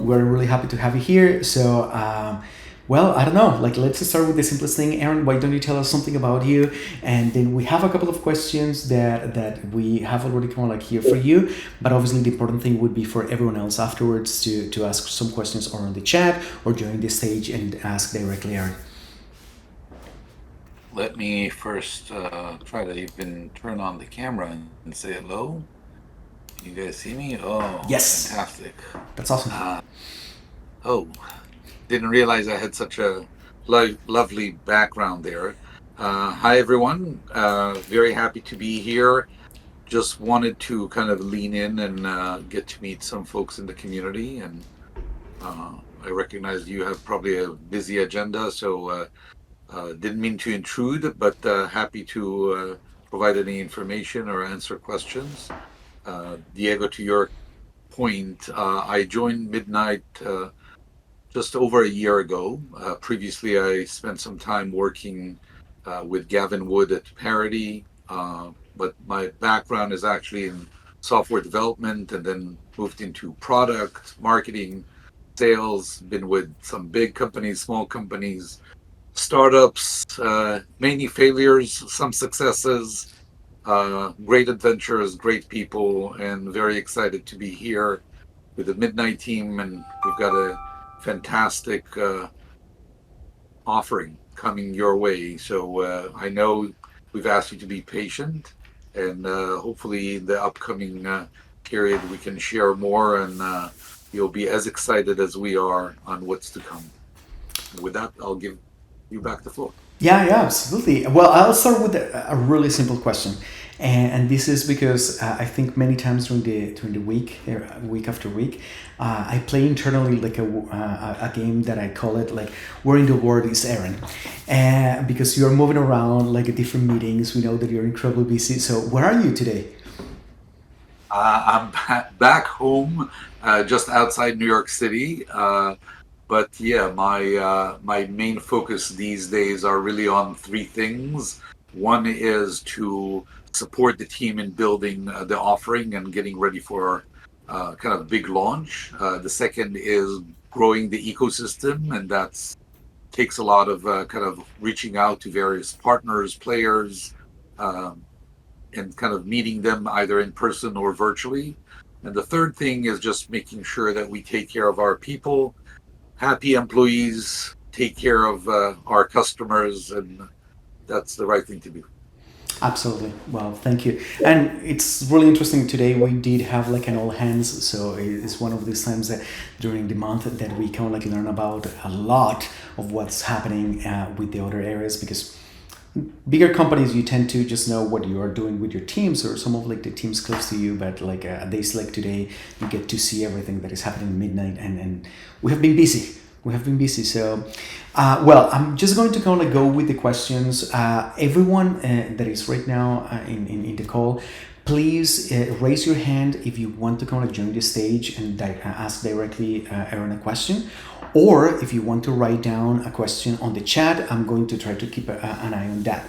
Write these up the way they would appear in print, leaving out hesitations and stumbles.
we're really happy to have you here. So, well, I don't know. Like, let's start with the simplest thing. Aaron, why don't you tell us something about you? And then we have a couple of questions that we have already kind of like here for you. But obviously, the important thing would be for everyone else afterwards to ask some questions or on the chat or join the stage and ask directly Aaron. Let me first try to even turn on the camera and say hello. Can you guys see me? Oh, Yes, fantastic. that's awesome. Uh, oh, didn't realize I had such a lovely background there. Hi, everyone. Very happy to be here. Just wanted to kind of lean in and get to meet some folks in the community. And I recognize you have probably a busy agenda, so didn't mean to intrude, but happy to provide any information or answer questions. Diego, to your point, I joined Midnight just over a year ago. Previously, I spent some time working with Gavin Wood at Parity, but my background is actually in software development and then moved into product, marketing, sales, been with some big companies, small companies, startups, many failures, some successes, great adventures, great people, and very excited to be here with the Midnight team. And we've got a fantastic offering coming your way. So I know we've asked you to be patient, and hopefully in the upcoming period we can share more, and you'll be as excited as we are on what's to come. And with that, I'll give you back the floor. Yeah, yeah, absolutely. Well, I'll start with a really simple question, and this is because I think many times during the week, week after week, I play internally like a game that I call it like "Where in the world is Aaron?" Because you're moving around like at different meetings. We know that you're incredibly busy. So where are you today? I'm back home, just outside New York City. But yeah, my main focus these days are really on three things. One is to support the team in building the offering and getting ready for kind of big launch. The second is growing the ecosystem, and that's takes a lot of kind of reaching out to various partners, players, um, and kind of meeting them either in person or virtually. And the third thing is just making sure that we take care of our people, happy employees, take care of our customers, and that's the right thing to do. Absolutely. Well, thank you. And it's really interesting today. We did have like an all hands, so it's one of these times that during the month that we kind of like learn about a lot of what's happening with the other areas because bigger companies you tend to just know what you are doing with your teams or some of like the teams close to you, but like days like today you get to see everything that is happening at midnight, and we have been busy. We have been busy. So well, I'm just going to kind of go with the questions. Everyone that is right now in the call, please raise your hand if you want to kind of join the stage and ask directly Aaron a question. Or if you want to write down a question on the chat, I'm going to try to keep an eye on that.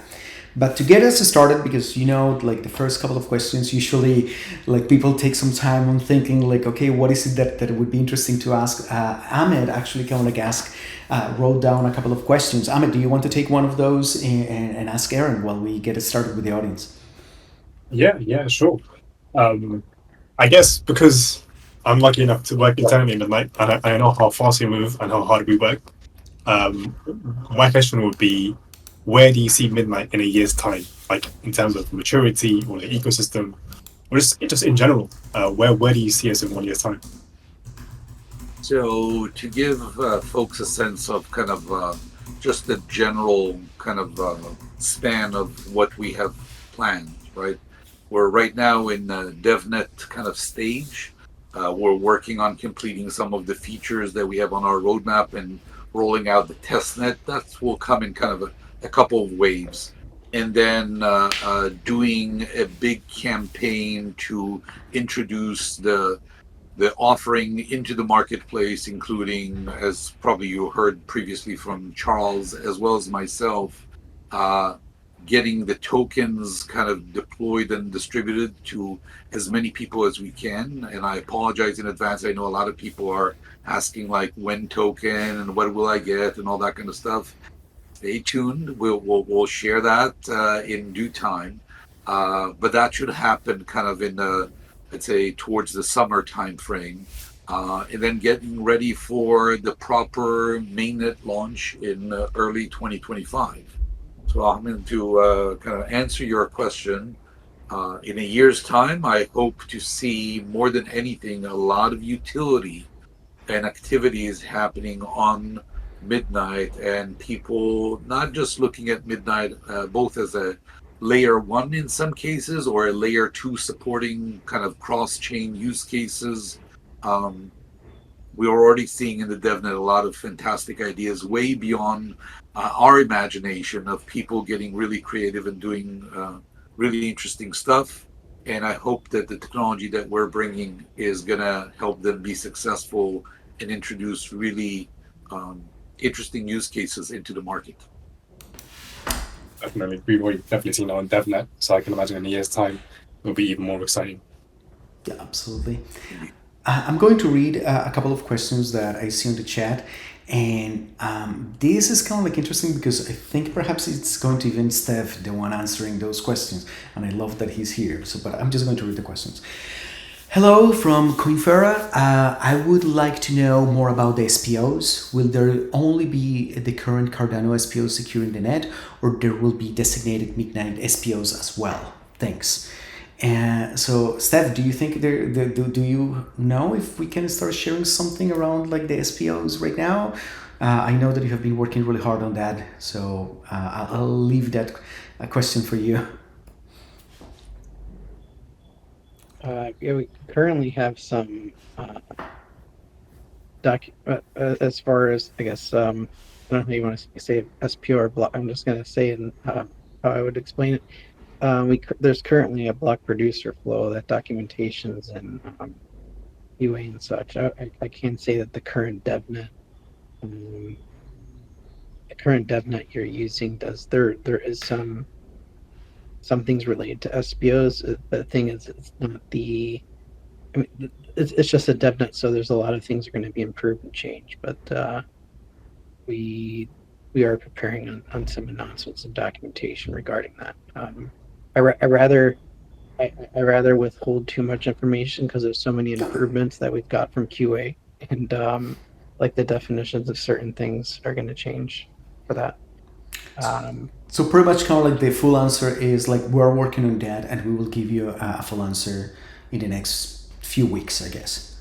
But to get us started, because you know, like the first couple of questions, usually like people take some time on thinking like, okay, what is it that would be interesting to ask? Ahmed actually kind of like wrote down a couple of questions. Ahmed, do you want to take one of those and ask Aaron while we get started with the audience? Yeah, yeah, sure. Um, I guess because I'm lucky enough to work internally in the night, and I know how fast we move and how hard we work. Um, my question would be, where do you see Midnight in a year's time? Like in terms of maturity or the ecosystem, or just in general, where do you see us in 1 year's time? So, to give folks a sense of kind of just the general kind of span of what we have planned, right? We're right now in the DevNet kind of stage. We're working on completing some of the features that we have on our roadmap and rolling out the testnet. That will come in kind of a couple of waves. And then doing a big campaign to introduce the offering into the marketplace, including, as probably you heard previously from Charles, as well as myself, uh, getting the tokens kind of deployed and distributed to as many people as we can. And I apologize in advance. I know a lot of people are asking like when token and what will I get and all that kind of stuff. Stay tuned. We'll share that in due time. But that should happen kind of in the, I'd say, towards the summer time frame. And then getting ready for the proper mainnet launch in early 2025. So I'm going to kind of answer your question. In a year's time, I hope to see more than anything a lot of utility and activities happening on Midnight, and people not just looking at Midnight both as a layer one in some cases or a layer two supporting kind of cross chain use cases. Um, we are already seeing in the DevNet a lot of fantastic ideas way beyond our imagination of people getting really creative and doing really interesting stuff. And I hope that the technology that we're bringing is going to help them be successful and introduce really interesting use cases into the market. Definitely, we've already definitely seen it on DevNet, so I can imagine in a year's time it'll be even more exciting. Yeah, absolutely. I'm going to read a couple of questions that I see on the chat. And this is kind of like interesting because I think perhaps it's going to even Steph, the one answering those questions. And I love that he's here. So, but I'm just going to read the questions. Hello from Coinfera. I would like to know more about the SPOs. Will there only be the current Cardano SPOs securing the net, or there will be designated Midnight SPOs as well? Thanks. And so, Steph, do you think do you know if we can start sharing something around like the SPOs right now? I know that you have been working really hard on that, so I'll leave that question for you. Yeah, we currently have some as far as I guess I don't know how you want to say SPO or block. I'm just going to say in how I would explain it. There's currently a block producer flow that documentations and UA and such. I can't say that the current DevNet you're using does. There is some things related to SPOs. The thing is, it's not the. I mean, it's just a DevNet, so there's a lot of things are going to be improved and changed. But we are preparing on some announcements and documentation regarding that. I rather withhold too much information because there's so many improvements that we've got from QA, and like the definitions of certain things are going to change for that. So pretty much kind of like the full answer is like we're working on that, and we will give you a full answer in the next few weeks, I guess.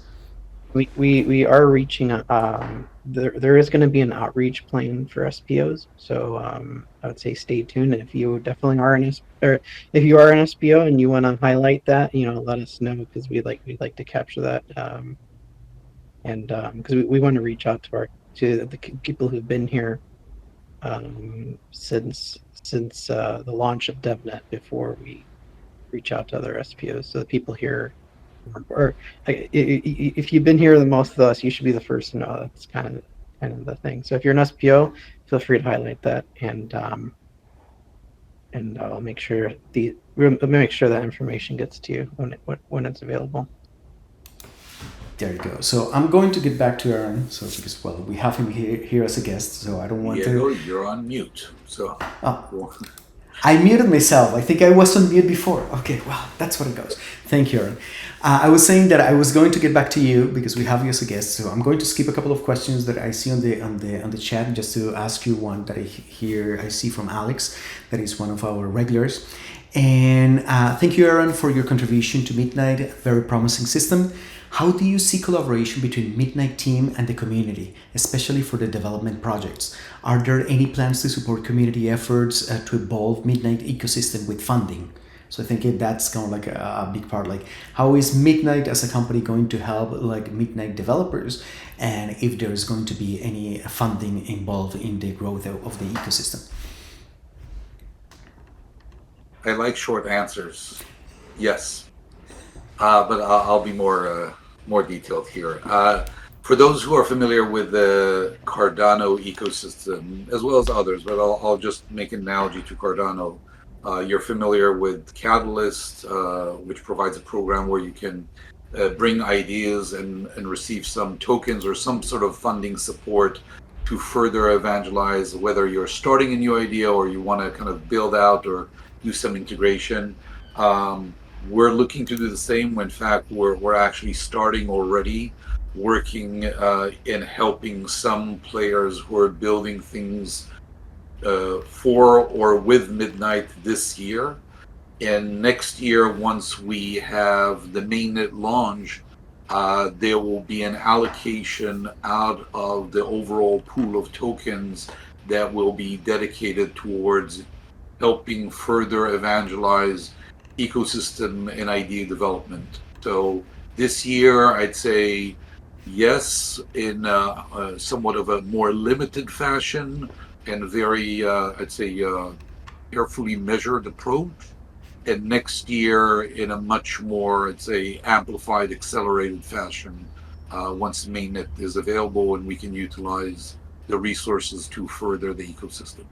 We are reaching. There is going to be an outreach plan for SPOs, so I would say stay tuned. And if you definitely are or if you are an SPO and you want to highlight that, let us know because we'd like to capture that. And because we want to reach out to the people who've been here since the launch of DevNet before we reach out to other SPOs. So the people here, or if you've been here the most of us, you should be the first to know. That's kind of the thing. So if you're an SPO, feel free to highlight that, and I'll make sure that information gets to you when it's available. There you go. So I'm going to get back to Eran. So because we have him here as a guest, so I don't want to. You're on mute. So. I muted myself. I think I was on mute before. Okay, well, that's what it goes. Thank you, Eran. I was saying that I was going to get back to you because we have you as a guest. So I'm going to skip a couple of questions that I see on the chat just to ask you one that I see from Alex, that is one of our regulars. And thank you, Eran, for your contribution to Midnight. Very promising system. How do you see collaboration between Midnight team and the community, especially for the development projects? Are there any plans to support community efforts to evolve Midnight ecosystem with funding? So I think that's kind of like a big part. Like, how is Midnight as a company going to help like Midnight developers, and if there is going to be any funding involved in the growth of the ecosystem? I like short answers. Yes, but I'll be more detailed here. For those who are familiar with the Cardano ecosystem, as well as others, but I'll just make an analogy to Cardano. You're familiar with Catalyst, which provides a program where you can bring ideas and receive some tokens or some sort of funding support to further evangelize, whether you're starting a new idea or you want to kind of build out or do some integration. We're looking to do the same. In fact, we're actually starting already working in helping some players who are building things for or with Midnight this year. And next year, once we have the mainnet launch, there will be an allocation out of the overall pool of tokens that will be dedicated towards helping further evangelize ecosystem and idea development. So this year, I'd say yes, in somewhat of a more limited fashion and very, I'd say, carefully measured approach. And next year, in a much more, I'd say, amplified, accelerated fashion, once mainnet is available and we can utilize the resources to further the ecosystem.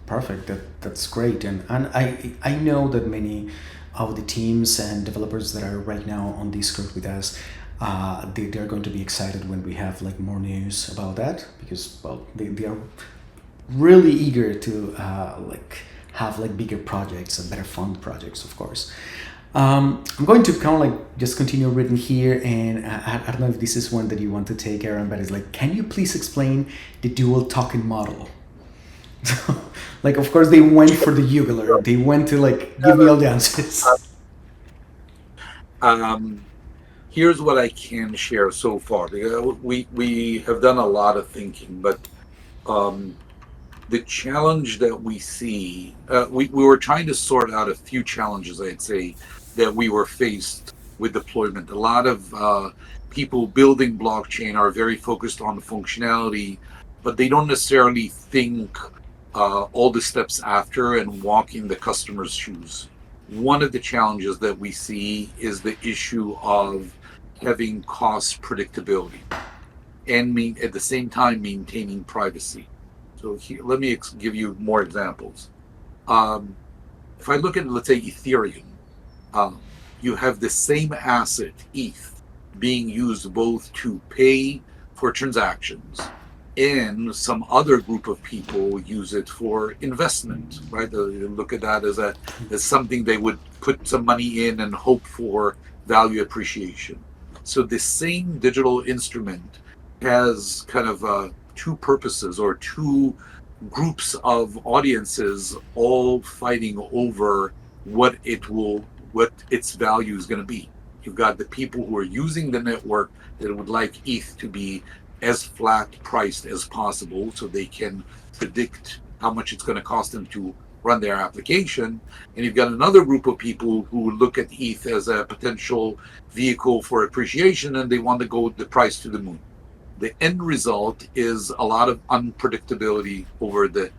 Perfect. That's great. And I know that many of the teams and developers that are right now on Discord with us, they're going to be excited when we have like more news about that, because well they are really eager to like have like bigger projects and better fund projects, of course. I'm going to kind of like just continue reading here, and I don't know if this is one that you want to take, Aaron, but it's like, can you please explain the dual token model? Like, of course, they went for the jugular. They went to like give me all the answers. Um, Here's what I can share so far. We have done a lot of thinking, but um, the challenge that we see, we were trying to sort out a few challenges, I'd say, that we were faced with deployment. A lot of people building blockchain are very focused on the functionality, but they don't necessarily think all the steps after and walk in the customer's shoes. One of the challenges that we see is the issue of having cost predictability and at the same time maintaining privacy. So here, let me give you more examples. Um, if I look at, let's say, Ethereum, you have the same asset, ETH, being used both to pay for transactions and some other group of people use it for investment, right? They look at that as something they would put some money in and hope for value appreciation. So the same digital instrument has kind of two purposes or two groups of audiences all fighting over what its value is going to be. You've got the people who are using the network that would like ETH to be as flat priced as possible so they can predict how much it's going to cost them to run their application. And you've got another group of people who look at ETH as a potential vehicle for appreciation and they want to go the price to the moon. The end result is a lot of unpredictability over the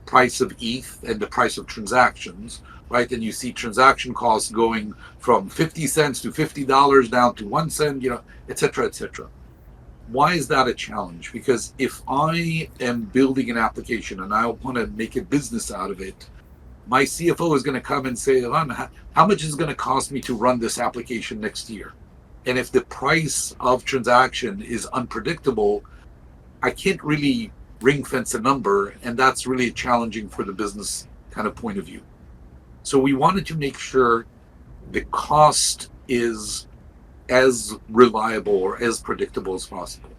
price of ETH and the price of transactions, right? And you see transaction costs going from 50 cents to $50 down to 1 cent, et cetera, et cetera. Why is that a challenge? Because if I am building an application and I want to make a business out of it, my CFO is going to come and say, how much is it going to cost me to run this application next year? And if the price of transaction is unpredictable, I can't really ring fence a number, and that's really challenging for the business kind of point of view. So we wanted to make sure the cost is as reliable or as predictable as possible.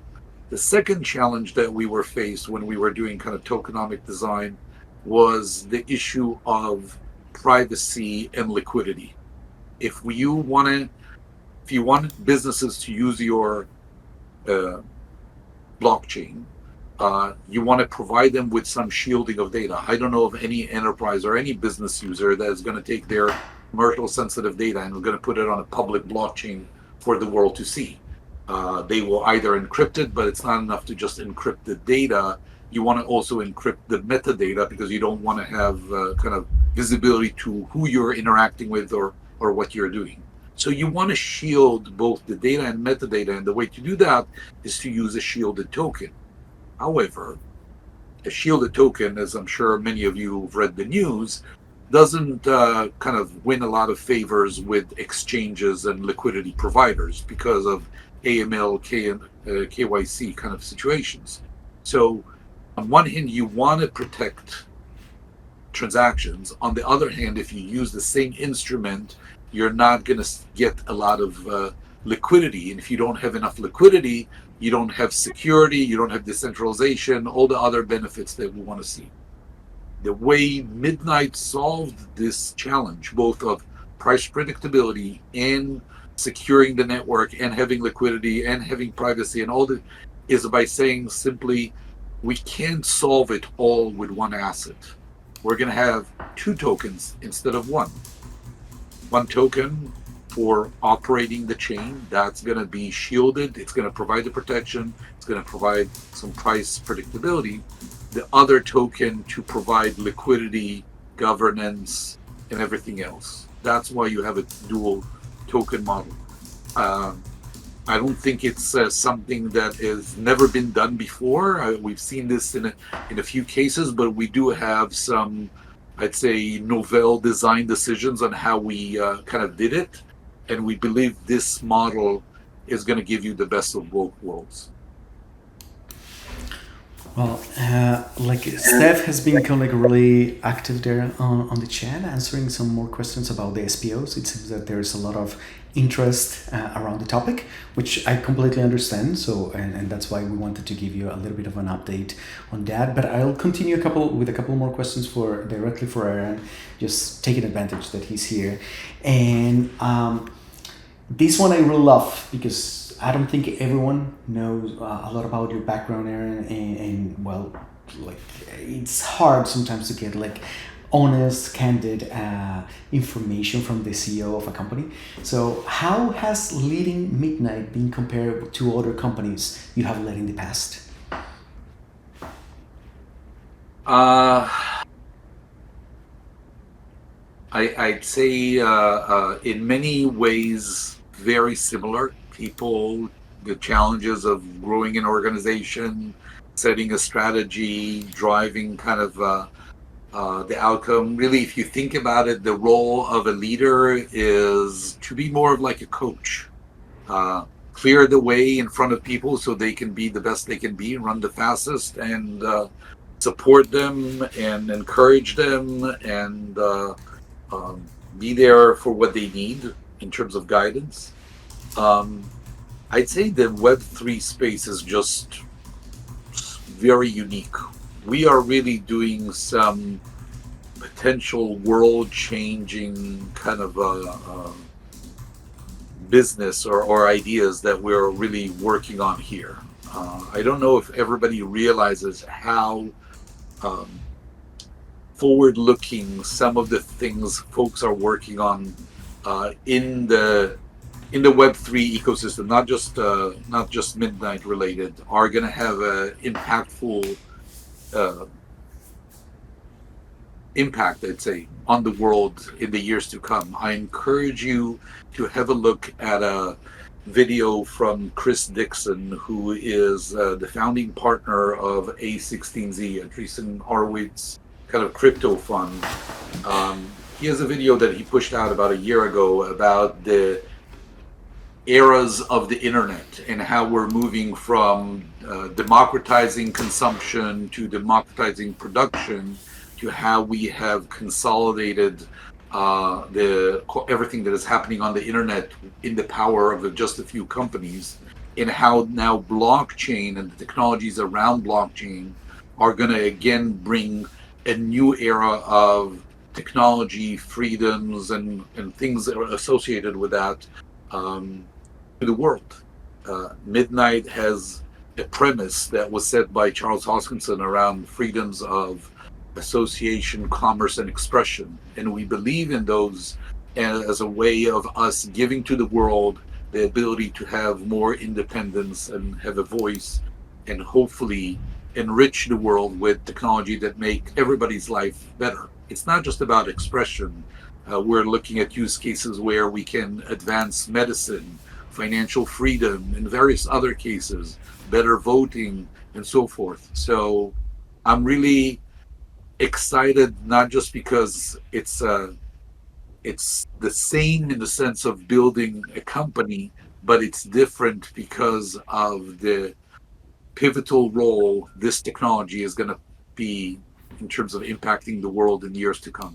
The second challenge that we were faced when we were doing kind of tokenomic design was the issue of privacy and liquidity. If you want businesses to use your blockchain, you want to provide them with some shielding of data. I don't know of any enterprise or any business user that is going to take their commercial sensitive data and is going to put it on a public blockchain for the world to see. They will either encrypt it, but it's not enough to just encrypt the data. You want to also encrypt the metadata because you don't want to have kind of visibility to who you're interacting with or what you're doing. So you want to shield both the data and metadata, and the way to do that is to use a shielded token. However, a shielded token, as I'm sure many of you have read the news, doesn't kind of win a lot of favors with exchanges and liquidity providers because of AML, KYC kind of situations. So on one hand, you want to protect transactions. On the other hand, if you use the same instrument, you're not going to get a lot of liquidity. And if you don't have enough liquidity, you don't have security, you don't have decentralization, all the other benefits that we want to see. The way Midnight solved this challenge, both of price predictability and securing the network and having liquidity and having privacy and all that, is by saying simply, we can't solve it all with one asset. We're going to have two tokens instead of one. One token for operating the chain, that's going to be shielded. It's going to provide the protection. It's going to provide some price predictability. The other token to provide liquidity, governance, and everything else. That's why you have a dual token model. I don't think it's something that has never been done before. We've seen this in a few cases, but we do have some, I'd say, novel design decisions on how we kind of did it. And we believe this model is going to give you the best of both worlds. Well, like Steph has been kind of like really active there on the chat, answering some more questions about the SPOs. It seems that there's a lot of interest around the topic, which I completely understand. So, and that's why we wanted to give you a little bit of an update on that. But I'll continue with a couple more questions directly for Eran, just taking advantage that he's here. And this one I really love because I don't think everyone knows a lot about your background, Eran, and well, like it's hard sometimes to get like honest, candid information from the CEO of a company. So, how has leading Midnight been compared to other companies you have led in the past? I'd say in many ways very similar. People, the challenges of growing an organization, setting a strategy, driving kind of the outcome. Really, if you think about it, the role of a leader is to be more of like a coach. Clear the way in front of people so they can be the best they can be and run the fastest, and support them and encourage them and be there for what they need in terms of guidance. I'd say the Web3 space is just very unique. We are really doing some potential world-changing kind of business or ideas that we're really working on here. I don't know if everybody realizes how forward-looking some of the things folks are working on in the Web3 ecosystem, not just Midnight related, are going to have a impactful impact, I'd say, on the world in the years to come. I encourage you to have a look at a video from Chris Dixon, who is the founding partner of A16Z, Andreessen Horowitz kind of crypto fund. He has a video that he pushed out about a year ago about the eras of the internet and how we're moving from democratizing consumption to democratizing production, to how we have consolidated everything that is happening on the internet in the power of just a few companies, and how now blockchain and the technologies around blockchain are going to again bring a new era of technology, freedoms, and things that are associated with that to the world. Midnight has a premise that was set by Charles Hoskinson around freedoms of association, commerce, and expression. And we believe in those as a way of us giving to the world the ability to have more independence and have a voice, and hopefully enrich the world with technology that make everybody's life better. It's not just about expression. We're looking at use cases where we can advance medicine, financial freedom, in various other cases, better voting, and so forth. So I'm really excited, not just because it's the same in the sense of building a company, but it's different because of the pivotal role this technology is going to be in terms of impacting the world in years to come.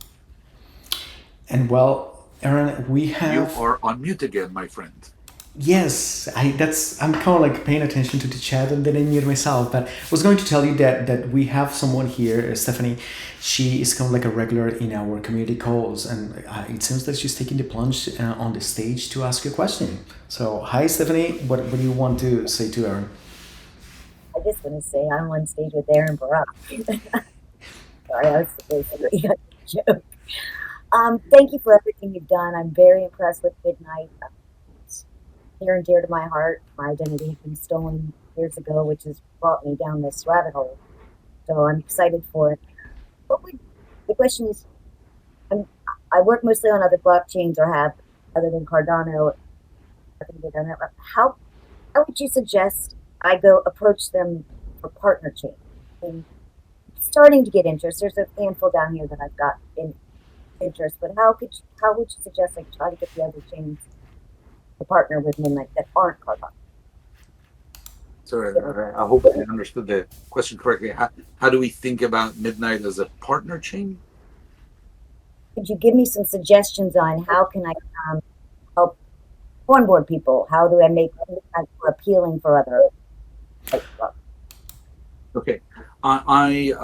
And well, Aaron, we You have. are on mute again, my friend. Yes, I'm kind of like paying attention to the chat and then I mute myself. But I was going to tell you that we have someone here, Stephanie. She is kind of like a regular in our community calls, and it seems that she's taking the plunge on the stage to ask you a question. So, hi, Stephanie. What do you want to say to Aaron? I just want to say I'm on stage with Eran Barak. Sorry, I was supposed to be a joke. Thank you for everything you've done. I'm very impressed with Midnight. It's near and dear to my heart. My identity had been stolen years ago, which has brought me down this rabbit hole. So I'm excited for it. The question is, I work mostly on other blockchains, or have, other than Cardano. How would you suggest I go approach them for partner chain? I'm starting to get interest. There's a handful down here that I've got in interest, but how would you suggest I try to get the other chains to partner with Midnight that aren't Cardano? Sorry, I hope I understood the question correctly. How do we think about Midnight as a partner chain? Could you give me some suggestions on how can I help onboard people? How do I make Midnight more appealing for other? Okay, I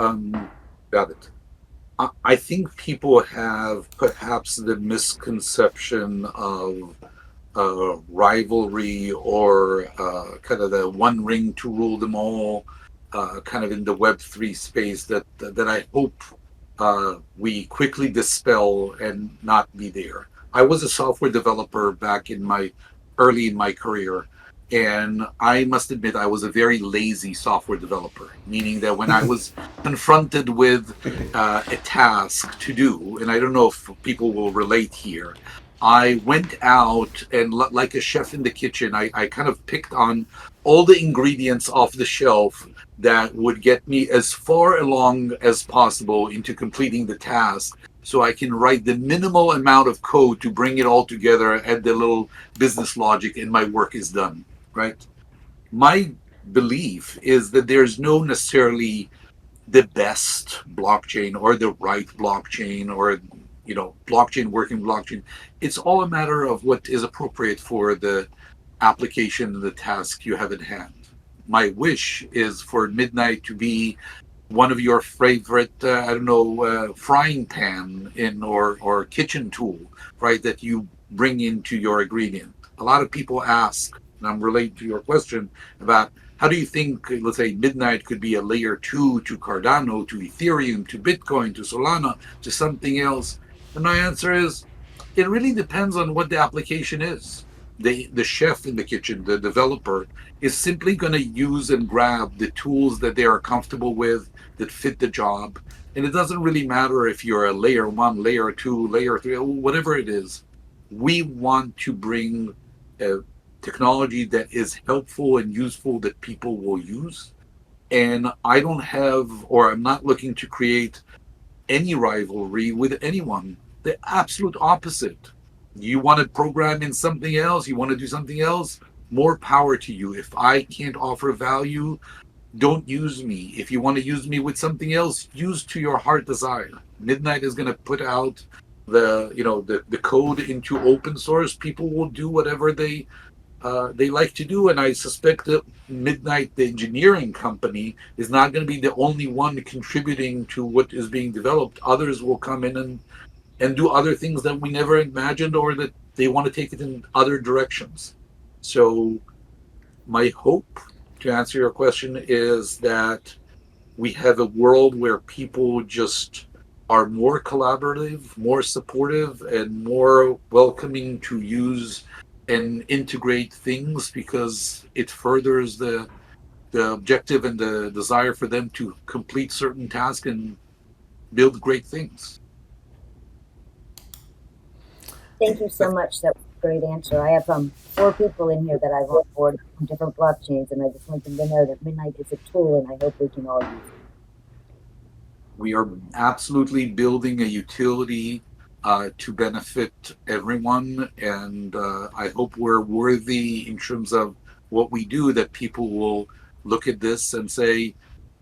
got it. I think people have perhaps the misconception of rivalry or kind of the one ring to rule them all, kind of in the Web3 space that I hope we quickly dispel and not be there. I was a software developer back in my early in my career, and I must admit I was a very lazy software developer, meaning that when I was confronted with a task to do, and I don't know if people will relate here, I went out and, like a chef in the kitchen, I kind of picked on all the ingredients off the shelf that would get me as far along as possible into completing the task, so I can write the minimal amount of code to bring it all together, add the little business logic, and my work is done, right? My belief is that there's no necessarily the best blockchain or the right blockchain, or blockchain working blockchain. It's all a matter of what is appropriate for the application and the task you have at hand. My wish is for Midnight to be one of your favorite, I don't know, frying pan in or kitchen tool, right? That you bring into your ingredient. A lot of people ask, and I'm related to your question about how do you think, let's say, Midnight could be a layer two to Cardano, to Ethereum, to Bitcoin, to Solana, to something else? And my answer is, it really depends on what the application is. The chef in the kitchen, the developer, is simply going to use and grab the tools that they are comfortable with, that fit the job. And it doesn't really matter if you're a layer one, layer two, layer three, whatever it is. We want to bring a technology that is helpful and useful that people will use. And I don't have, or I'm not looking to create any rivalry with anyone. The absolute opposite. You want to program in something else, you want to do something else, more power to you. If I can't offer value, don't use me. If you want to use me with something else, use to your heart desire. Midnight is going to put out the code into open source. People will do whatever they like to do, and I suspect that Midnight, the engineering company, is not going to be the only one contributing to what is being developed. Others will come in and do other things that we never imagined, or that they want to take it in other directions. So my hope, to answer your question, is that we have a world where people just are more collaborative, more supportive, and more welcoming to use and integrate things, because it furthers the objective and the desire for them to complete certain tasks and build great things. Thank you so much. That was a great answer. I have 4 people in here that I've onboarded from different blockchains, and I just want them to know that Midnight is a tool, and I hope we can all use it. We are absolutely building a utility to benefit everyone, and I hope we're worthy in terms of what we do, that people will look at this and say,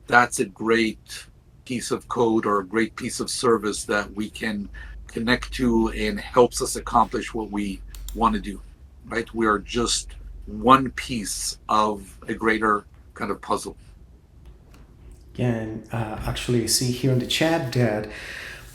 that's a great piece of code or a great piece of service that we can connect to and helps us accomplish what we want to do, right? We are just one piece of a greater kind of puzzle. Yeah, and actually, I see here in the chat that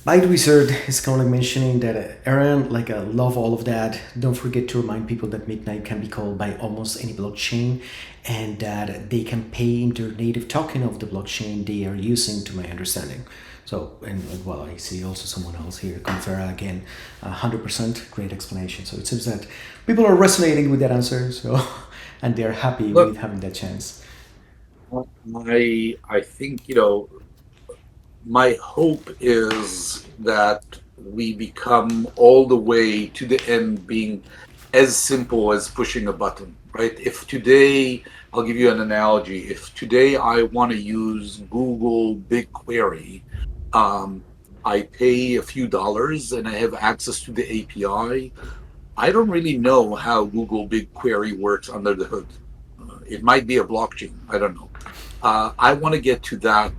Byte Wizard is kind of mentioning that Aaron, like, I love all of that. Don't forget to remind people that Midnight can be called by almost any blockchain and that they can pay in their native token of the blockchain they are using, to my understanding. So, and well, I see also someone else here, Confera again, 100% great explanation. So it seems that people are resonating with that answer, so, and they're happy Look, with having that chance. I think, my hope is that we become all the way to the end being as simple as pushing a button, right? If today, I'll give you an analogy. If today I want to use Google BigQuery, um, I pay a few dollars and I have access to the I don't really know how Google BigQuery works under the hood. It might be a blockchain. I don't know. I want to get to that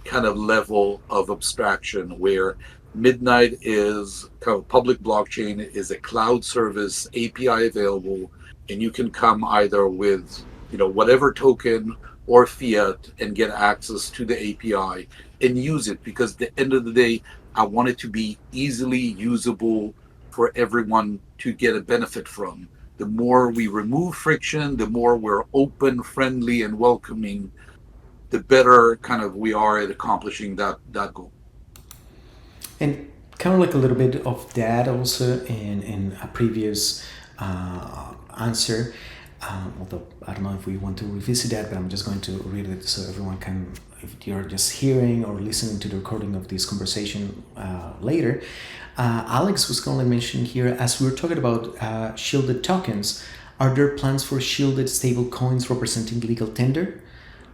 kind of level of abstraction where Midnight is kind of public blockchain, is a cloud service, API available, and you can come either with whatever token or fiat and get access to the API and use it. Because at the end of the day, I want it to be easily usable for everyone to get a benefit from. The more we remove friction, the more we're open, friendly, and welcoming, the better kind of we are at accomplishing that goal. And kind of like a little bit of that also in a previous answer. Although I don't know if we want to revisit that, but I'm just going to read it so everyone can, if you're just hearing or listening to the recording of this conversation later. Alex was kind of mentioning here, as we were talking about shielded tokens, are there plans for shielded stable coins representing legal tender?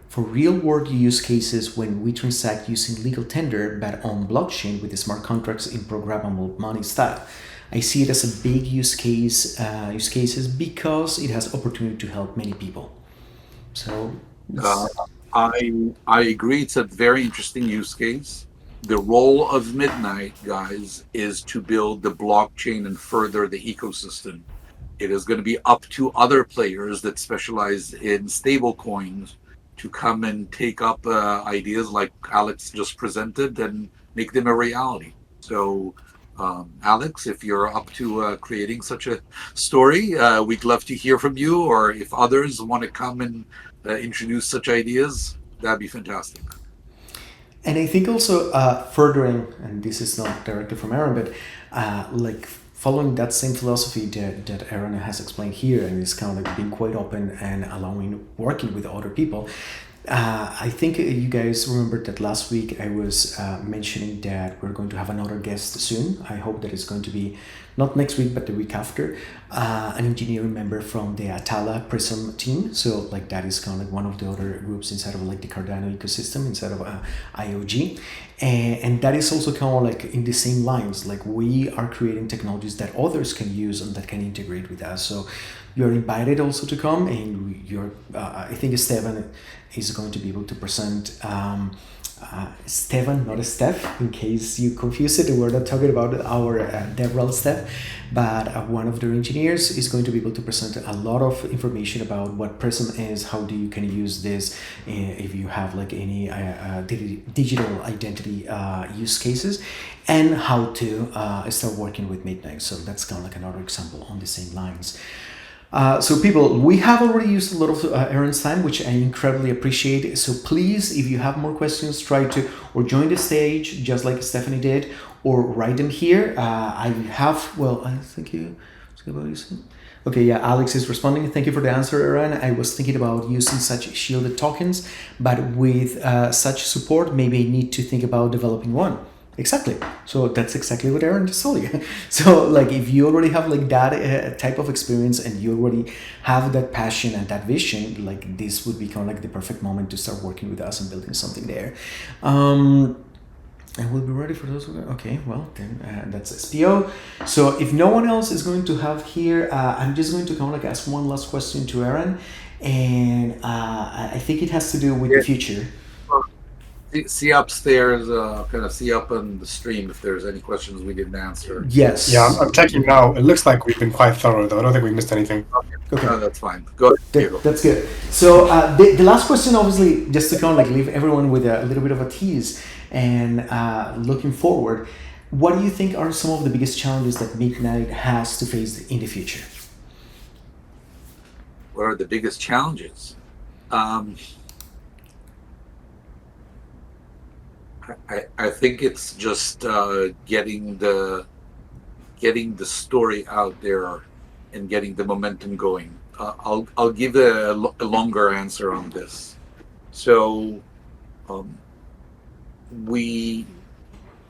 For real-world use cases, when we transact using legal tender but on blockchain with the smart contracts in programmable money style, I see it as a big use cases because it has opportunity to help many people. So Uh, I agree. It's a very interesting use case. The role of Midnight, guys, is to build the blockchain and further the ecosystem. It is going to be up to other players that specialize in stable coins to come and take up ideas like Alex just presented and make them a reality. So, Alex, if you're up to creating such a story, we'd love to hear from you. Or if others want to come and introduce such ideas, that'd be fantastic. And I think also furthering, and this is not directly from Aaron, but like following that same philosophy that Aaron has explained here, and is kind of like being quite open and allowing working with other people. I think you guys remember that last week I was mentioning that we're going to have another guest soon. I hope that it's going to be not next week, but the week after. An engineering member from the Atala Prism team. So like that is kind of like one of the other groups inside of like the Cardano ecosystem, inside of IOG. And that is also kind of like in the same lines. Like we are creating technologies that others can use and that can integrate with us. So you're invited also to come, and you're. I think Esteban is going to be able to present. Stevan, not Steph, in case you confuse it. We're not talking about our DevRel Steph, but one of their engineers is going to be able to present a lot of information about what Prism is, how do you can use this if you have like any digital identity use cases, and how to start working with Midnight. So that's kind of like another example on the same lines. So people, we have already used a lot of Aaron's time, which I incredibly appreciate. So please, if you have more questions, try to or join the stage just like Stephanie did, or write them here. I have, well, I think you. Okay, yeah, Alex is responding. Thank you for the answer, Aaron. I was thinking about using such shielded tokens, but with such support, maybe I need to think about developing one. Exactly. So that's exactly what Aaron just told you. So like if you already have like that type of experience and you already have that passion and that vision, like this would be kind of like the perfect moment to start working with us and building something there. And we'll be ready for those. Okay, well, then that's SPO. So if no one else is going to have here, I'm just going to kind of like ask one last question to Eran. And I think it has to do with the Yeah. future. See upstairs, kind of see up on the stream if there's any questions we didn't answer. Yes. Yeah, I'm checking now. It looks like we've been quite thorough, though. I don't think we missed anything. Okay. No, that's fine. Go ahead, Diego. That's good. So the last question, obviously, just to kind of like leave everyone with a little bit of a tease and looking forward, what do you think are some of the biggest challenges that Midnight has to face in the future? What are the biggest challenges? I think it's just getting the story out there and getting the momentum going. I'll give a longer answer on this. So we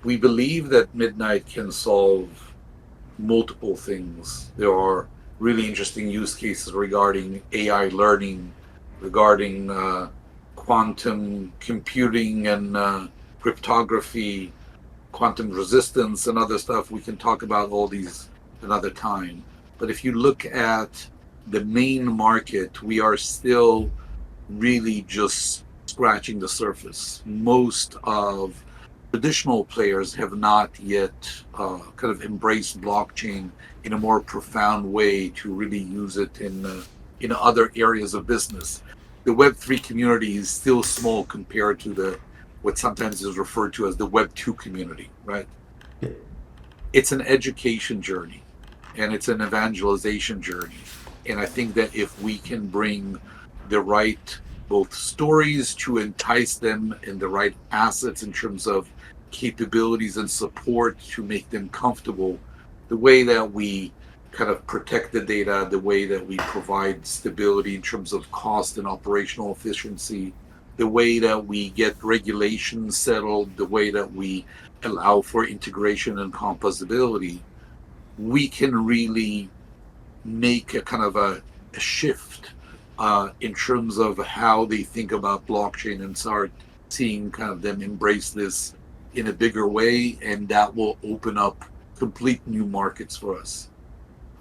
believe that Midnight can solve multiple things. There are really interesting use cases regarding AI learning, regarding quantum computing and cryptography, quantum resistance, and other stuff. We can talk about all these another time. But if you look at the main market, we are still really just scratching the surface. Most of traditional players have not yet kind of embraced blockchain in a more profound way to really use it in other areas of business. The Web3 community is still small compared to the what sometimes is referred to as the Web2 community, right? Yeah. It's an education journey and it's an evangelization journey. And I think that if we can bring the right both stories to entice them and the right assets in terms of capabilities and support to make them comfortable, the way that we kind of protect the data, the way that we provide stability in terms of cost and operational efficiency, the way that we get regulations settled, the way that we allow for integration and composability, we can really make a kind of a shift in terms of how they think about blockchain and start seeing kind of them embrace this in a bigger way, and that will open up complete new markets for us.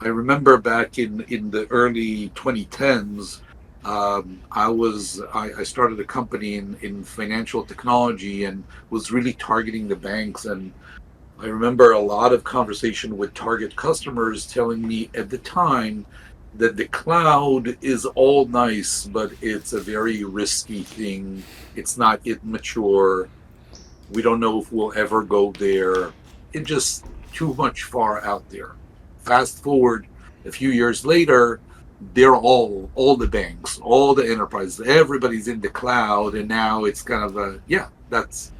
I remember back in the early 2010s, I started a company in financial technology and was really targeting the banks. And I remember a lot of conversation with target customers telling me at the time that the cloud is all nice, but it's a very risky thing. It's not yet mature. We don't know if we'll ever go there. It's just too much far out there. Fast forward a few years later, they're all the banks, all the enterprises, everybody's in the cloud, and now it's kind of that's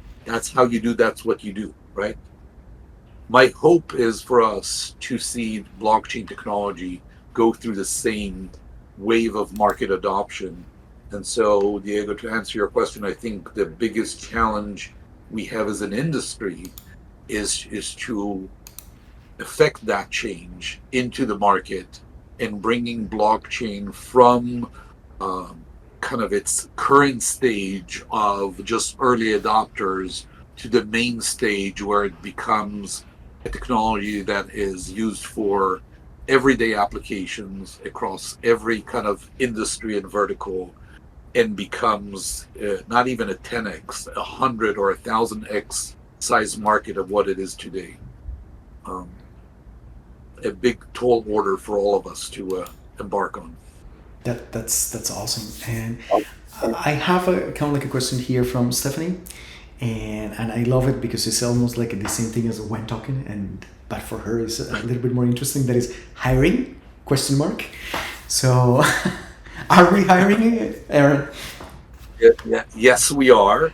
how you do, that's what you do, right? My hope is for us to see blockchain technology go through the same wave of market adoption. And so, Diego, to answer your question, I think the biggest challenge we have as an industry is to affect that change into the market and bringing blockchain from kind of its current stage of just early adopters to the main stage where it becomes a technology that is used for everyday applications across every kind of industry and vertical, and becomes not even a 10x, 100 or 1,000x size market of what it is today. A big tall order for all of us to embark on. That's awesome. And I have a kind of like a question here from Stephanie, and I love it because it's almost like the same thing as when talking, and but for her it's a little bit more interesting. That is hiring? Question mark. So, are we hiring, Eran? Yes, we are.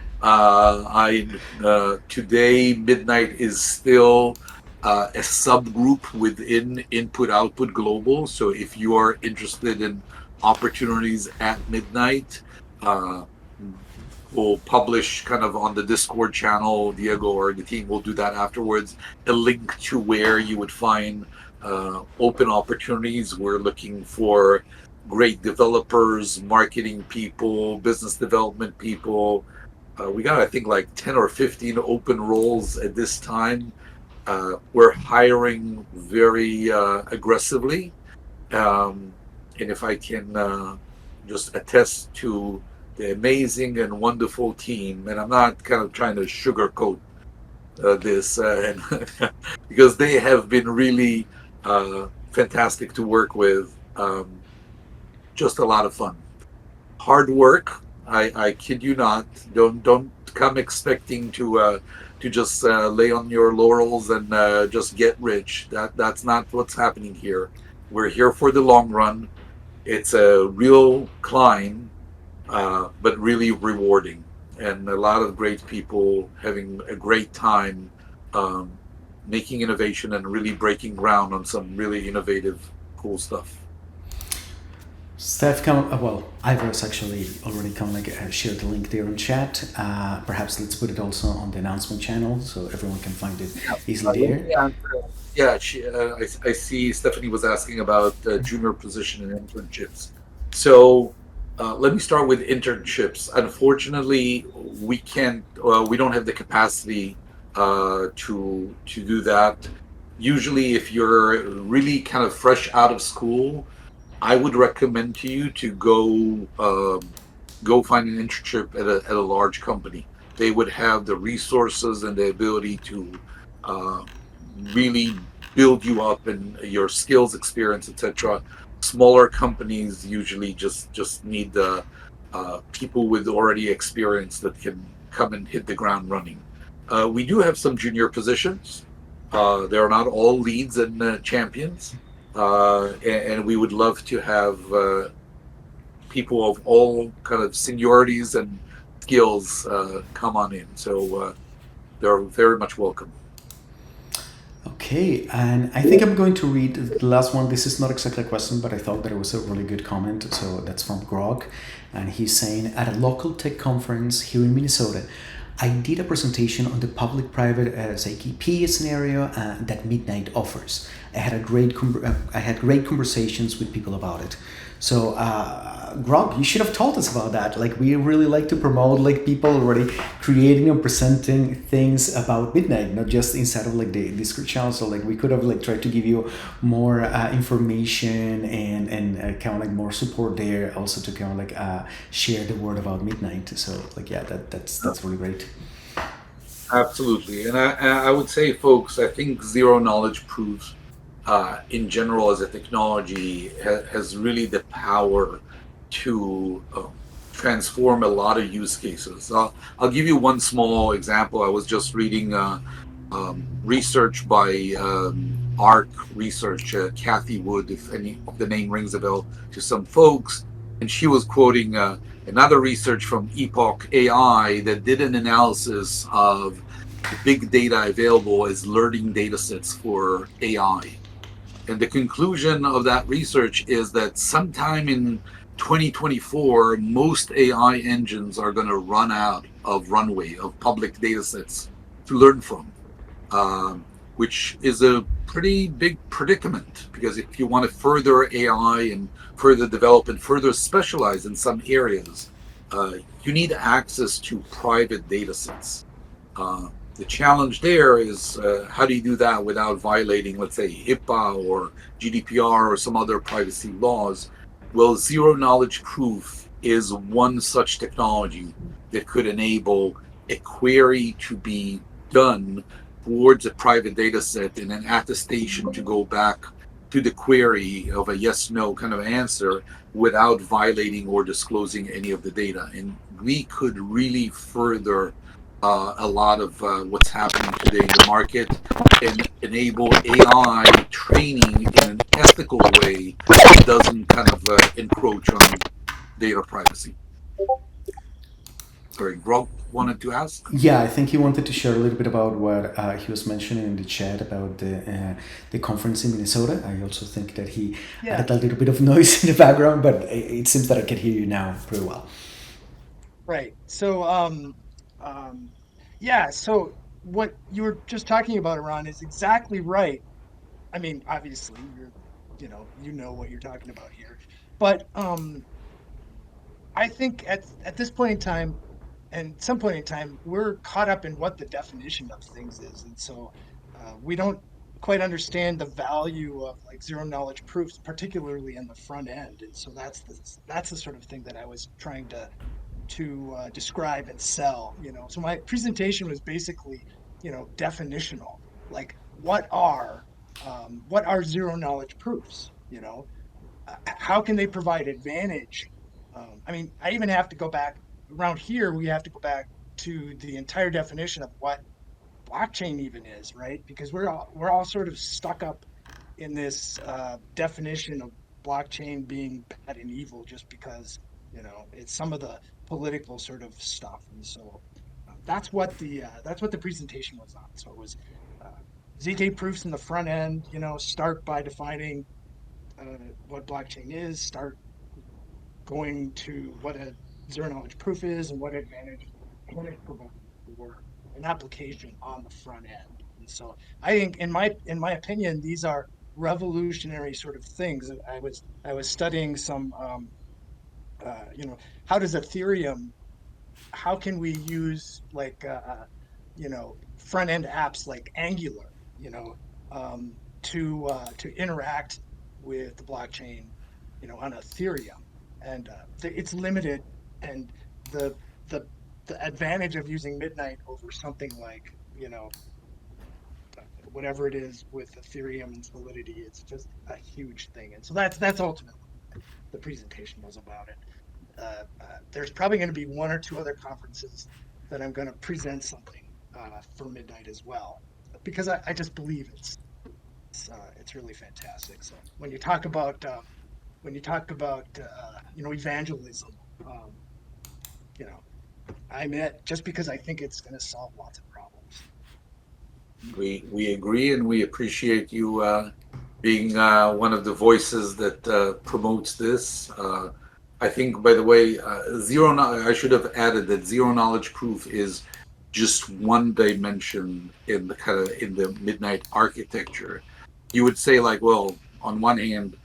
Today Midnight is still a subgroup within Input Output Global. So if you are interested in opportunities at Midnight, we'll publish kind of on the Discord channel. Diego or the team will do that afterwards. A link to where you would find open opportunities. We're looking for great developers, marketing people, business development people, We got, I think, like 10 or 15 open roles at this time. We're hiring very aggressively. And if I can just attest to the amazing and wonderful team, and I'm not kind of trying to sugarcoat this, because they have been really fantastic to work with. Just a lot of fun. Hard work. I kid you not. Don't come expecting to just lay on your laurels and just get rich. That's not what's happening here. We're here for the long run. It's a real climb, but really rewarding, and a lot of great people having a great time um, making innovation and really breaking ground on some really innovative, cool stuff. Steph, well, Ivor's actually already shared the link there in chat. Perhaps let's put it also on the announcement channel so everyone can find it Yeah, easily let there. me answer. Yeah, I see Stephanie was asking about junior position and internships. So let me start with internships. Unfortunately, we can't. We don't have the capacity to do that. Usually, if you're really kind of fresh out of school, I would recommend to you to go find an internship at a large company. They would have the resources and the ability to uh, really build you up in your skills, experience, etc. Smaller companies usually just need the people with already experience that can come and hit the ground running. We do have some junior positions. They're not all leads and champions, and we would love to have people of all kind of seniorities and skills come on in. So they're very much welcome. Okay, and I think I'm going to read the last one. This is not exactly a question, but I thought that it was a really good comment. So that's from Grog, and he's saying, at a local tech conference here in Minnesota, I did a presentation on the public-private ZKP scenario that Midnight offers. I had great conversations with people about it. So, Grog, you should have told us about that. Like, we really like to promote like people already creating and presenting things about Midnight, not just inside of like the Discord channel. So, like, we could have like tried to give you more information and kind of like more support there, also to kind of like share the word about Midnight. So, like, yeah, that's really great. Absolutely. And I would say, folks, I think zero knowledge proofs in general as a technology has really the power to transform a lot of use cases. I'll give you one small example. I was just reading research by ARC Research, Kathy Wood, if any of the name rings a bell to some folks. And she was quoting another research from Epoch AI that did an analysis of the big data available as learning data sets for AI. And the conclusion of that research is that sometime in 2024, most AI engines are going to run out of runway of public data sets to learn from, which is a pretty big predicament, because if you want to further AI and further develop and further specialize in some areas, you need access to private data sets. The challenge there is how do you do that without violating, let's say, HIPAA or GDPR or some other privacy laws? Well, zero knowledge proof is one such technology that could enable a query to be done towards a private data set and an attestation to go back to the query of a yes no kind of answer without violating or disclosing any of the data. And we could really further a lot of what's happening today in the market and enable AI training in an ethical way that doesn't kind of encroach on data privacy. Sorry, Rob wanted to ask? Yeah, I think he wanted to share a little bit about what he was mentioning in the chat about the conference in Minnesota. I also think that he added a little bit of noise in the background, but it seems that I can hear you now pretty well. Right. So, yeah. So what you were just talking about, Iran, is exactly right. I mean, obviously, you know what you're talking about here, but I think at this point in time, at some point in time, we're caught up in what the definition of things is. And so we don't quite understand the value of like zero knowledge proofs, particularly in the front end. And so that's the sort of thing that I was trying to describe and sell, you know. So my presentation was basically, you know, definitional, like what are zero knowledge proofs, you know, how can they provide advantage? I mean, I even have to go back around here. We have to go back to the entire definition of what blockchain even is, right? Because we're all sort of stuck up in this definition of blockchain being bad and evil just because, you know, it's some of the political sort of stuff. And so that's what the presentation was on. So it was uh, ZK proofs in the front end. You know, start by defining what blockchain is. Start going to what a zero knowledge proof is and what advantage can it provide for an application on the front end. And so I think in my opinion, these are revolutionary sort of things. I was studying some you know, how does Ethereum, how can we use like you know, front end apps like Angular, you know, to interact with the blockchain, you know, on Ethereum, and it's limited, and the the the advantage of using Midnight over something like, you know, whatever it is with Ethereum and Solidity, it's just a huge thing. And so that's ultimately what the presentation was about. It there's probably going to be one or two other conferences that I'm going to present something for Midnight as well, because I just believe it's really fantastic. So when you talk about you know, evangelism, um, you know, I'm it just because I think it's going to solve lots of problems. We agree, and we appreciate you being one of the voices that promotes this. I think, by the way, I should have added that zero knowledge proof is just one dimension in the kind of in the Midnight architecture. You would say, like, well, on one hand,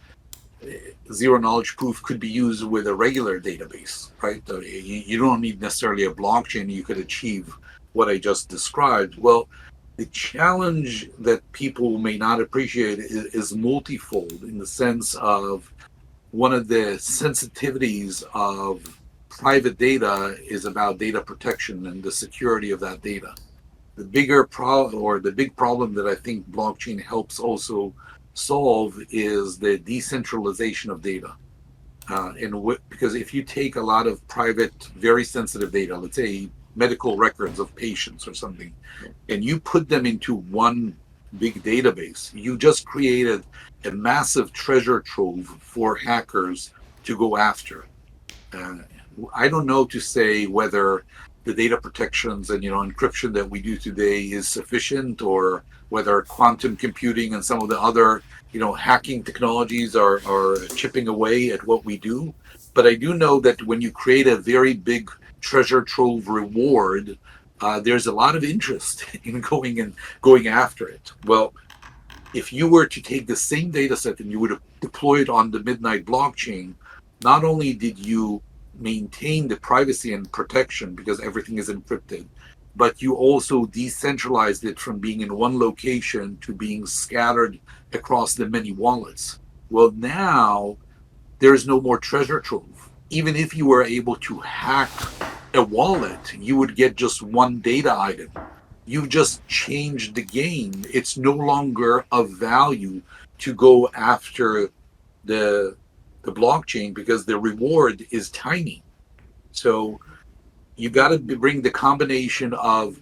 zero knowledge proof could be used with a regular database, right? You don't need necessarily a blockchain. You could achieve what I just described. Well, the challenge that people may not appreciate is multifold, in the sense of one of the sensitivities of private data is about data protection and the security of that data. The bigger problem, or the big problem that I think blockchain helps also solve, is the decentralization of data. Because if you take a lot of private, very sensitive data, let's say medical records of patients or something, and you put them into one big database, you just created a massive treasure trove for hackers to go after. Uh, I don't know to say whether the data protections and, you know, encryption that we do today is sufficient, or whether quantum computing and some of the other, you know, hacking technologies are chipping away at what we do. But I do know that when you create a very big treasure trove reward, there's a lot of interest in going after it. Well, if you were to take the same data set and you would have deployed on the Midnight blockchain, not only did you maintain the privacy and protection because everything is encrypted, but you also decentralized it from being in one location to being scattered across the many wallets. Well, now there's no more treasure trove. Even if you were able to hack a wallet, you would get just one data item. You've just changed the game. It's no longer of value to go after the the blockchain because the reward is tiny. So you got to bring the combination of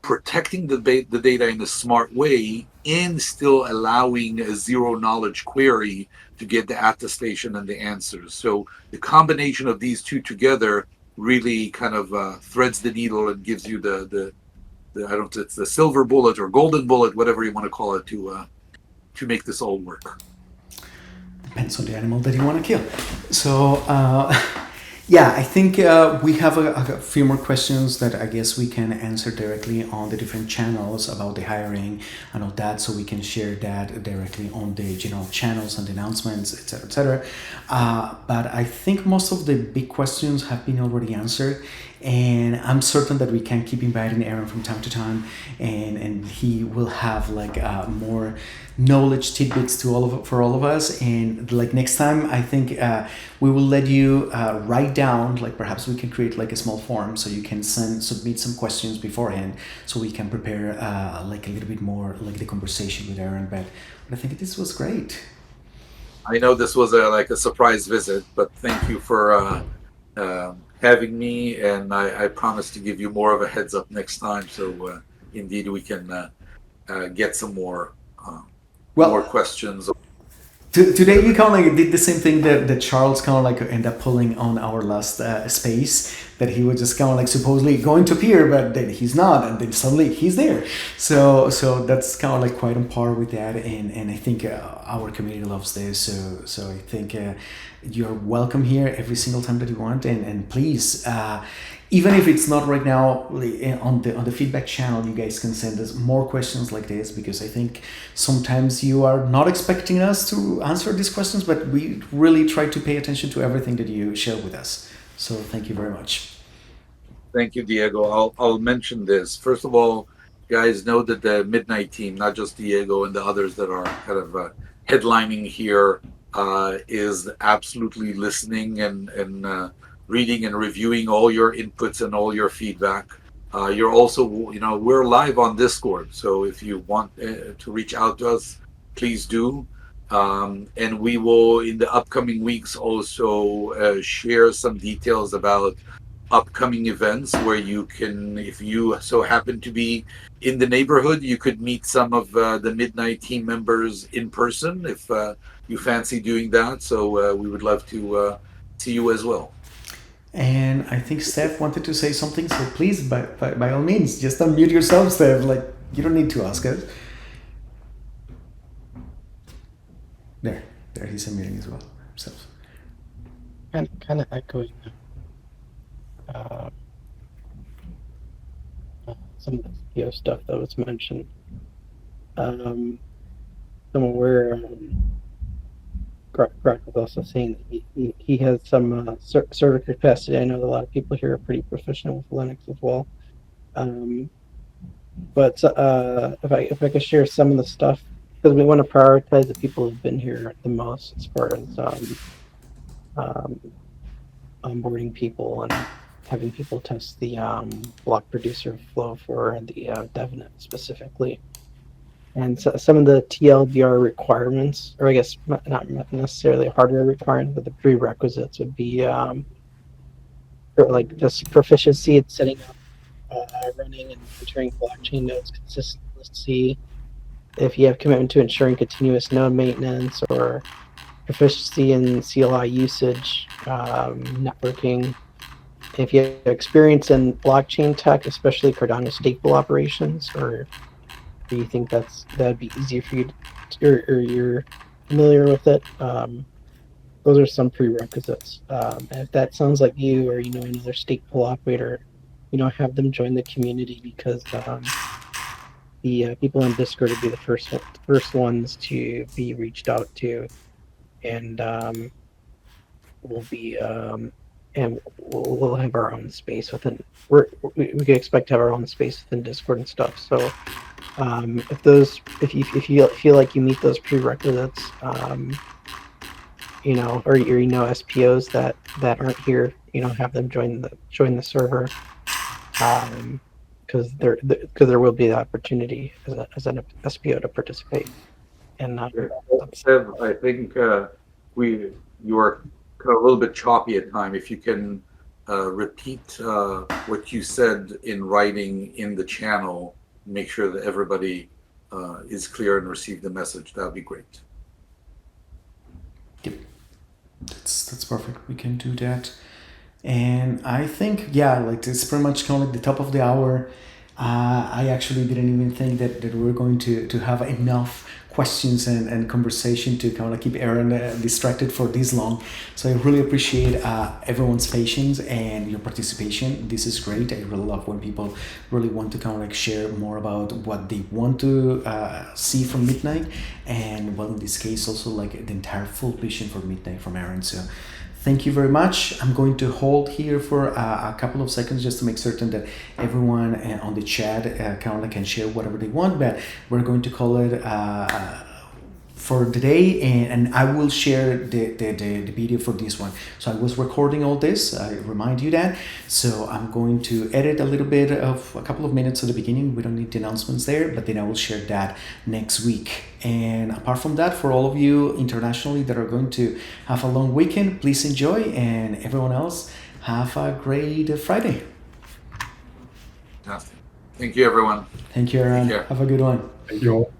protecting the data in a smart way and still allowing a zero knowledge query to get the attestation and the answers. So the combination of these two together really kind of threads the needle and gives you the I don't know, it's the silver bullet or golden bullet, whatever you want to call it, to make this all work. Depends on the animal that you want to kill. So, yeah, I think we have a few more questions that I guess we can answer directly on the different channels about the hiring and all that, so we can share that directly on the general channels and announcements, etc., etc. But I think most of the big questions have been already answered, and I'm certain that we can keep inviting Eran from time to time, and he will have like more knowledge tidbits to for all of us. And like next time, I think we will let you write down, like perhaps we can create like a small form so you can submit some questions beforehand, so we can prepare like a little bit more like the conversation with Eran. But I think this was great. I know this was like a surprise visit, but thank you for having me, and I promise to give you more of a heads up next time. So indeed, we can get some more more questions. Today you kind of like did the same thing that Charles kind of like ended up pulling on our last space, that he was just kind of like supposedly going to appear, but then he's not, and then suddenly he's there. So that's kind of like quite on par with that, and I think our community loves this. So I think you're welcome here every single time that you want, and please. Even if it's not right now on the feedback channel, you guys can send us more questions like this, because I think sometimes you are not expecting us to answer these questions, but we really try to pay attention to everything that you share with us. So thank you very much. Thank you, Diego. I'll mention this. First of all, guys, know that the Midnight team, not just Diego and the others that are kind of headlining here, is absolutely listening and reading and reviewing all your inputs and all your feedback. You're also, we're live on Discord, so if you want to reach out to us, please do. And we will, in the upcoming weeks, also share some details about upcoming events where you can, if you so happen to be in the neighborhood, you could meet some of the Midnight team members in person if you fancy doing that. So we would love to see you as well. And I think Steph wanted to say something, so please, by all means, just unmute yourself, Steph. Like, you don't need to ask us. There, he's unmuting as well himself. Kind of echoing some of the CEO stuff that was mentioned. I'm aware. Greg was also saying that he has some server capacity. I know that a lot of people here are pretty proficient with Linux as well. But if I could share some of the stuff, because we want to prioritize the people who've been here the most as far as onboarding people and having people test the block producer flow for the DevNet specifically. And so some of the TLDR requirements, or I guess not necessarily hardware requirements, but the prerequisites would be like just proficiency in setting up, running and monitoring blockchain nodes consistency. If you have commitment to ensuring continuous node maintenance, or proficiency in CLI usage, networking. If you have experience in blockchain tech, especially Cardano stateful operations, or do you think that'd be easier for you or you're familiar with it? Those are some prerequisites. And if that sounds like you, or another stateful operator, have them join the community, because the people in Discord would be the first ones to be reached out to, and we'll be and we'll have our own space within. We can expect to have our own space within Discord and stuff. So if you feel like you meet those prerequisites, or SPOs that aren't here, have them join the server, because there will be the opportunity as an SPO to participate. And I think you are kind of a little bit choppy at time. If you can repeat what you said in writing in the channel, make sure that everybody is clear and receive the message. That would be great. Yep, that's perfect. We can do that. And I think, like it's pretty much kind of like the top of the hour. I actually didn't even think that we were going to have enough questions and conversation to kind of keep Eran distracted for this long. So I really appreciate everyone's patience and your participation. This is great. I really love when people really want to kind of like share more about what they want to see from Midnight, and well, in this case also like the entire full vision for Midnight from Eran. So Thank you very much. I'm going to hold here for a couple of seconds just to make certain that everyone on the chat kind of can share whatever they want, but we're going to call it for today, and I will share the video for this one. So I was recording all this, I remind you that. So I'm going to edit a little bit of a couple of minutes at the beginning. We don't need the announcements there, but then I will share that next week. And apart from that, for all of you internationally that are going to have a long weekend, please enjoy, and everyone else, have a great Friday. Fantastic. Thank you, everyone. Thank you, Eran. Take care. Have a good one. Thank you all.